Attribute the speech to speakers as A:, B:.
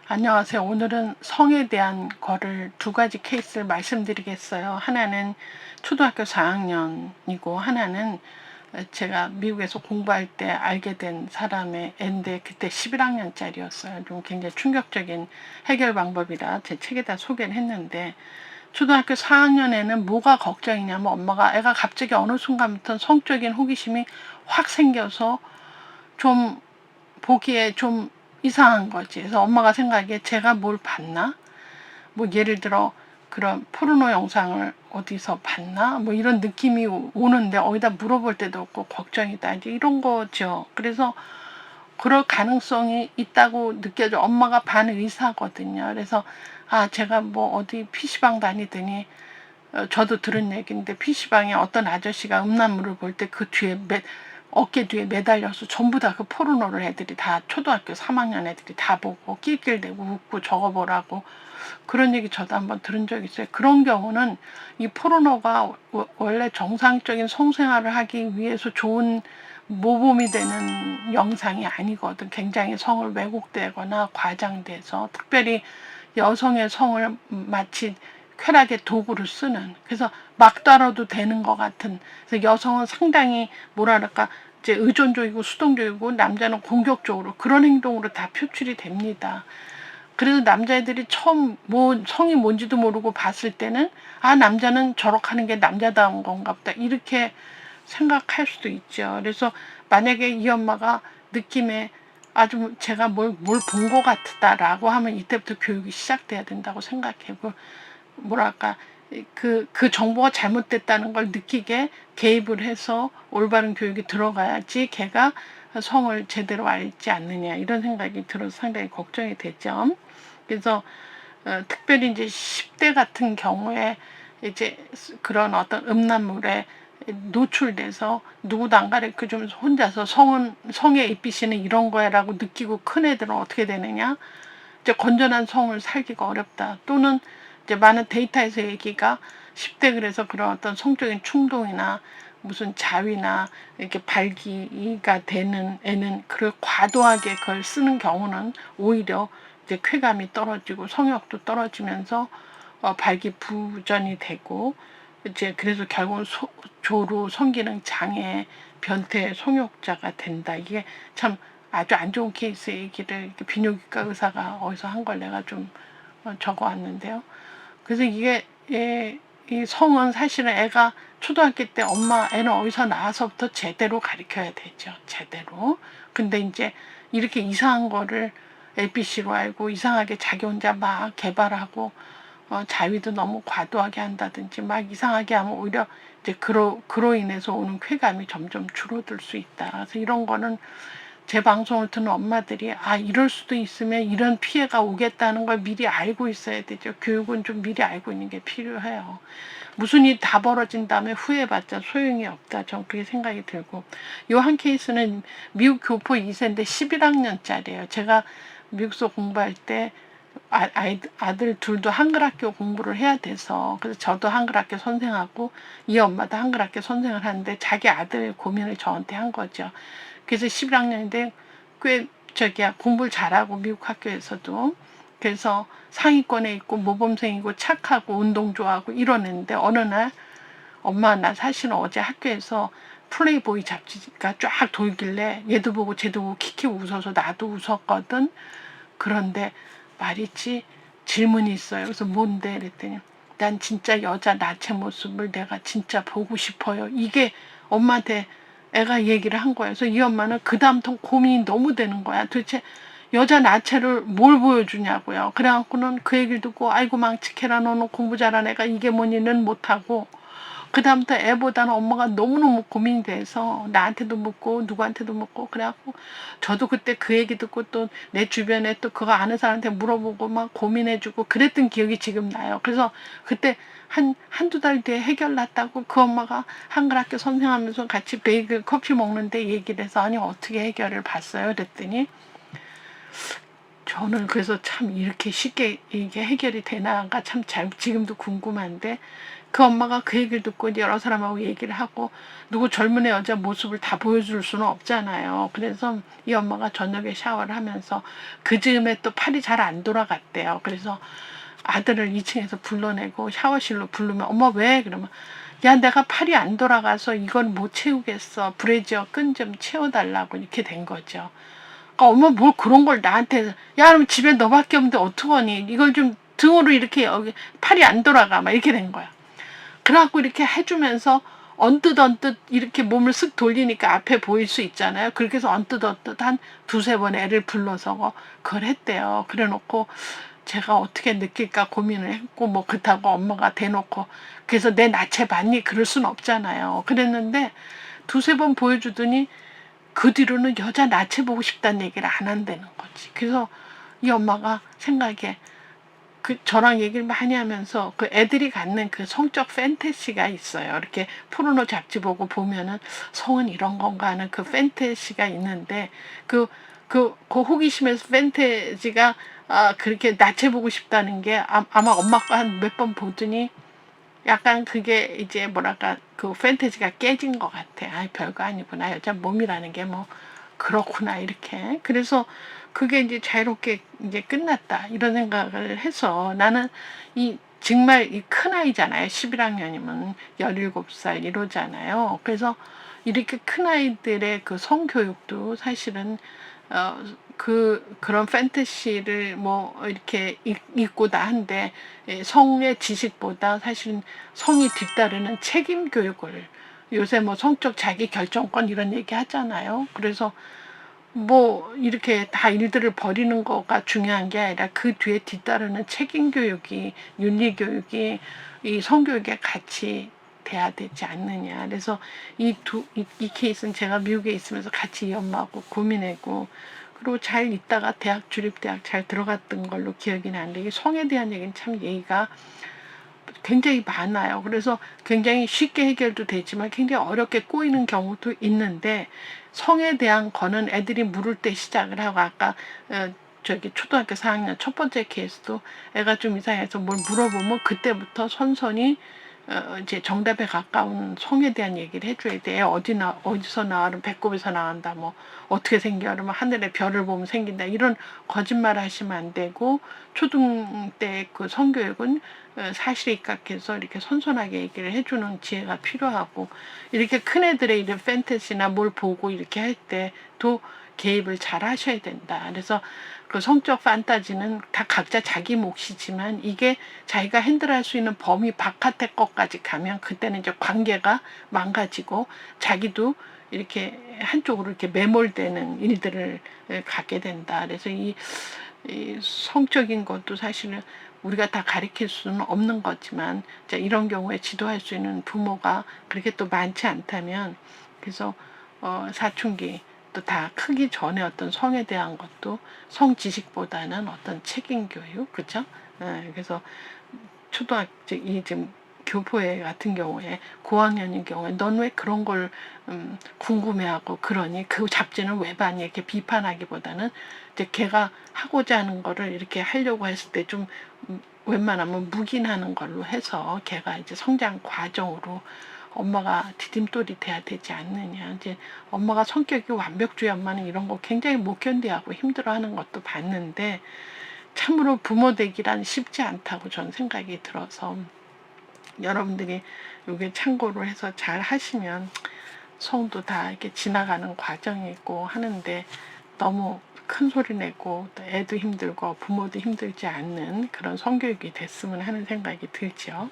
A: 안녕하세요. 오늘은 성에 대한 거를 두 가지 케이스를 말씀드리겠어요. 하나는 초등학교 4학년이고 하나는 제가 미국에서 공부할 때 알게 된 사람의 애인데 그때 11학년짜리였어요. 좀 굉장히 충격적인 해결 방법이라 제 책에다 소개를 했는데 초등학교 4학년에는 뭐가 걱정이냐면 엄마가 애가 갑자기 어느 순간부터 성적인 호기심이 확 생겨서 좀 보기에 좀 이상한 거지. 그래서 엄마가 생각하기에 제가 뭘 봤나? 뭐 예를 들어 그런 포르노 영상을 어디서 봤나? 뭐 이런 느낌이 오는데 어디다 물어볼 때도 없고 걱정이다. 이제 이런 거죠. 그래서 그럴 가능성이 있다고 느껴져. 엄마가 반의사거든요. 그래서 제가 뭐 어디 PC방 다니더니 저도 들은 얘기인데 PC방에 어떤 아저씨가 음란물을 볼 때 그 뒤에 어깨 뒤에 매달려서 전부 다 그 포르노를 애들이 다 초등학교 3학년 애들이 다 보고 낄낄대고 웃고 저거 보라고 그런 얘기 저도 한번 들은 적이 있어요. 그런 경우는 이 포르노가 원래 정상적인 성생활을 하기 위해서 좋은 모범이 되는 영상이 아니거든. 굉장히 성을 왜곡되거나 과장돼서 특별히 여성의 성을 마치 쾌락의 도구로 쓰는, 그래서 막 다뤄도 되는 것 같은. 그래서 여성은 상당히 뭐랄까 이제 의존적이고 수동적이고 남자는 공격적으로 그런 행동으로 다 표출이 됩니다. 그래서 남자애들이 처음 뭐 성이 뭔지도 모르고 봤을 때는 남자는 저렇게 하는 게 남자다운 건가 보다 이렇게 생각할 수도 있죠. 그래서 만약에 이 엄마가 느낌에 아주 제가 뭘 본 것 같다라고 하면 이때부터 교육이 시작돼야 된다고 생각하고, 뭐랄까 그 정보가 잘못됐다는 걸 느끼게 개입을 해서 올바른 교육이 들어가야지 걔가 성을 제대로 알지 않느냐 이런 생각이 들어서 상당히 걱정이 되죠. 그래서 특별히 이제 10대 같은 경우에 이제 그런 어떤 음란물에 노출돼서 누구도 안 가르쳐 주면서 혼자서 성의 ABC는 이런 거야라고 느끼고 큰 애들은 어떻게 되느냐? 이제 건전한 성을 살기가 어렵다. 또는 이제 많은 데이터에서 얘기가 10대 그래서 그런 어떤 성적인 충동이나 무슨 자위나 이렇게 발기가 되는 애는 그걸 과도하게 그걸 쓰는 경우는 오히려 이제 쾌감이 떨어지고 성욕도 떨어지면서 발기부전이 되고 이제 그래서 결국은 조루 성기능 장애 변태 성욕자가 된다. 이게 참 아주 안 좋은 케이스 얘기를 비뇨기과 의사가 어디서 한 걸 내가 좀 적어 왔는데요. 그래서 이게 이 성은 사실은 애가 초등학교 때 엄마 애는 어디서 나와서부터 제대로 가르쳐야 되죠. 제대로. 근데 이제 이렇게 이상한 거를 ABC로 알고 이상하게 자기 혼자 막 개발하고 자위도 너무 과도하게 한다든지 막 이상하게 하면 오히려 이제 그로 인해서 오는 쾌감이 점점 줄어들 수 있다. 그래서 이런 거는 제 방송을 듣는 엄마들이 이럴 수도 있으면 이런 피해가 오겠다는 걸 미리 알고 있어야 되죠. 교육은 좀 미리 알고 있는 게 필요해요. 무슨 일 다 벌어진 다음에 후회봤자 소용이 없다. 전 그렇게 생각이 들고, 요 한 케이스는 미국 교포 2세인데 11학년짜리예요. 제가 미국서 공부할 때 아들 둘도 한글학교 공부를 해야 돼서, 그래서 저도 한글학교 선생하고 이 엄마도 한글학교 선생을 하는데 자기 아들 고민을 저한테 한 거죠. 그래서 11학년인데 꽤 공부를 잘하고 미국 학교에서도, 그래서 상위권에 있고 모범생이고 착하고 운동 좋아하고 이러는데 어느 날 엄마 나 사실은 어제 학교에서 플레이보이 잡지가 쫙 돌길래 얘도 보고 쟤도 보고 키키 웃어서 나도 웃었거든. 그런데 말이지 질문이 있어요. 그래서 뭔데? 그랬더니 난 진짜 여자 나체 모습을 내가 진짜 보고 싶어요. 이게 엄마한테 애가 얘기를 한 거예요. 그래서 이 엄마는 그 다음부터 고민이 너무 되는 거야. 도대체 여자 나체를 뭘 보여주냐고요. 그래갖고는 그 얘기를 듣고 아이고 망치케라 너는 공부 잘한 애가 이게 뭐니는 못하고, 그 다음부터 애보다는 엄마가 너무너무 고민이 돼서 나한테도 묻고 누구한테도 묻고, 그래갖고 저도 그때 그 얘기 듣고 또 내 주변에 또 그거 아는 사람한테 물어보고 막 고민해주고 그랬던 기억이 지금 나요. 그래서 그때 한두 달 뒤에 해결 났다고 그 엄마가 한글학교 선생하면서 같이 베이글 커피 먹는데 얘기를 해서 아니 어떻게 해결을 봤어요? 그랬더니 저는 그래서 참 이렇게 쉽게 이게 해결이 되나가 참 잘 지금도 궁금한데, 그 엄마가 그 얘기를 듣고 이제 여러 사람하고 얘기를 하고 누구 젊은 애 여자 모습을 다 보여줄 수는 없잖아요. 그래서 이 엄마가 저녁에 샤워를 하면서 그 즈음에 또 팔이 잘 안 돌아갔대요. 그래서 아들을 2층에서 불러내고 샤워실로 부르면 엄마 왜? 그러면 야 내가 팔이 안 돌아가서 이걸 못 채우겠어. 브래지어 끈 좀 채워달라고 이렇게 된 거죠. 그러니까 엄마 뭘 그런 걸 나한테 야 그럼 집에 너밖에 없는데 어떡하니 이걸 좀 등으로 이렇게 여기 팔이 안 돌아가 막 이렇게 된 거야. 그래갖고 이렇게 해주면서 언뜻 이렇게 몸을 쓱 돌리니까 앞에 보일 수 있잖아요. 그렇게 해서 언뜻 한 두세 번 애를 불러서 그걸 했대요. 그래 놓고 제가 어떻게 느낄까 고민을 했고 뭐 그렇다고 엄마가 대놓고 그래서 내 나체 봤니? 그럴 순 없잖아요. 그랬는데 두세 번 보여주더니 그 뒤로는 여자 나체 보고 싶다는 얘기를 안 한다는 거지. 그래서 이 엄마가 생각에 그 저랑 얘기를 많이 하면서 그 애들이 갖는 그 성적 판타지가 있어요. 이렇게 포르노 잡지 보고 보면은 성은 이런 건가 하는 그 판타지가 있는데 그 호기심에서 판타지가 그렇게 나체 보고 싶다는 게 아마 엄마가 한 몇 번 보더니 약간 그게 이제 뭐랄까 그 판타지가 깨진 것 같아. 아 별거 아니구나. 여자 몸이라는 게 뭐 그렇구나 이렇게. 그래서 그게 이제 자유롭게 이제 끝났다 이런 생각을 해서 나는 이 정말 이 큰아이잖아요. 11학년이면 17살 이러잖아요. 그래서 이렇게 큰아이들의 그 성교육도 사실은 그런 판타시를 뭐 이렇게 읽고 나한데 성의 지식보다 사실은 성이 뒤따르는 책임 교육을 요새 뭐 성적 자기 결정권 이런 얘기 하잖아요. 그래서 뭐 이렇게 다 일들을 벌이는 거가 중요한 게 아니라 그 뒤에 뒤따르는 책임 교육이 윤리 교육이 이 성교육에 같이 돼야 되지 않느냐. 그래서 이 케이스는 제가 미국에 있으면서 같이 이 엄마하고 고민했고 그리고 잘 있다가 대학 주립대학 잘 들어갔던 걸로 기억이 나는데 이 성에 대한 얘기는 참 얘기가 굉장히 많아요. 그래서 굉장히 쉽게 해결도 되지만 굉장히 어렵게 꼬이는 경우도 있는데 성에 대한 거는 애들이 물을 때 시작을 하고 아까 저기 초등학교 4학년 첫 번째 케이스도 애가 좀 이상해서 뭘 물어보면 그때부터 선선히 이제 정답에 가까운 성에 대한 얘기를 해줘야 돼. 어디서 나와? 그러면 배꼽에서 나온다. 뭐 어떻게 생겨? 그러면 하늘에 별을 보면 생긴다. 이런 거짓말 하시면 안 되고 초등 때 그 성교육은 사실에 입각해서 이렇게 선선하게 얘기를 해주는 지혜가 필요하고 이렇게 큰 애들의 이런 판타지나 뭘 보고 이렇게 할 때도 개입을 잘 하셔야 된다. 그래서 그 성적 판타지는 다 각자 자기 몫이지만 이게 자기가 핸들할 수 있는 범위 바깥의 것까지 가면 그때는 이제 관계가 망가지고 자기도 이렇게 한쪽으로 이렇게 매몰되는 일들을 갖게 된다. 그래서 이 성적인 것도 사실은 우리가 다 가르칠 수는 없는 거지만 이런 경우에 지도할 수 있는 부모가 그렇게 또 많지 않다면 그래서 사춘기 또 다 크기 전에 어떤 성에 대한 것도 성 지식보다는 어떤 책임 교육 그죠? 그래서 초등학교 이 지금 교포애 같은 경우에 고학년인 경우에 넌 왜 그런 걸 궁금해하고 그러니 그 잡지는 왜 봤니 이렇게 비판하기보다는 이제 걔가 하고자 하는 거를 이렇게 하려고 했을 때 좀 웬만하면 묵인하는 걸로 해서 걔가 이제 성장 과정으로 엄마가 디딤돌이 돼야 되지 않느냐. 이제 엄마가 성격이 완벽주의 엄마는 이런 거 굉장히 못 견디하고 힘들어하는 것도 봤는데 참으로 부모 되기란 쉽지 않다고 저는 생각이 들어서 여러분들이 이게 참고를 해서 잘 하시면 성도 다 이렇게 지나가는 과정이 있고 하는데 너무 큰 소리 내고 또 애도 힘들고 부모도 힘들지 않는 그런 성교육이 됐으면 하는 생각이 들죠.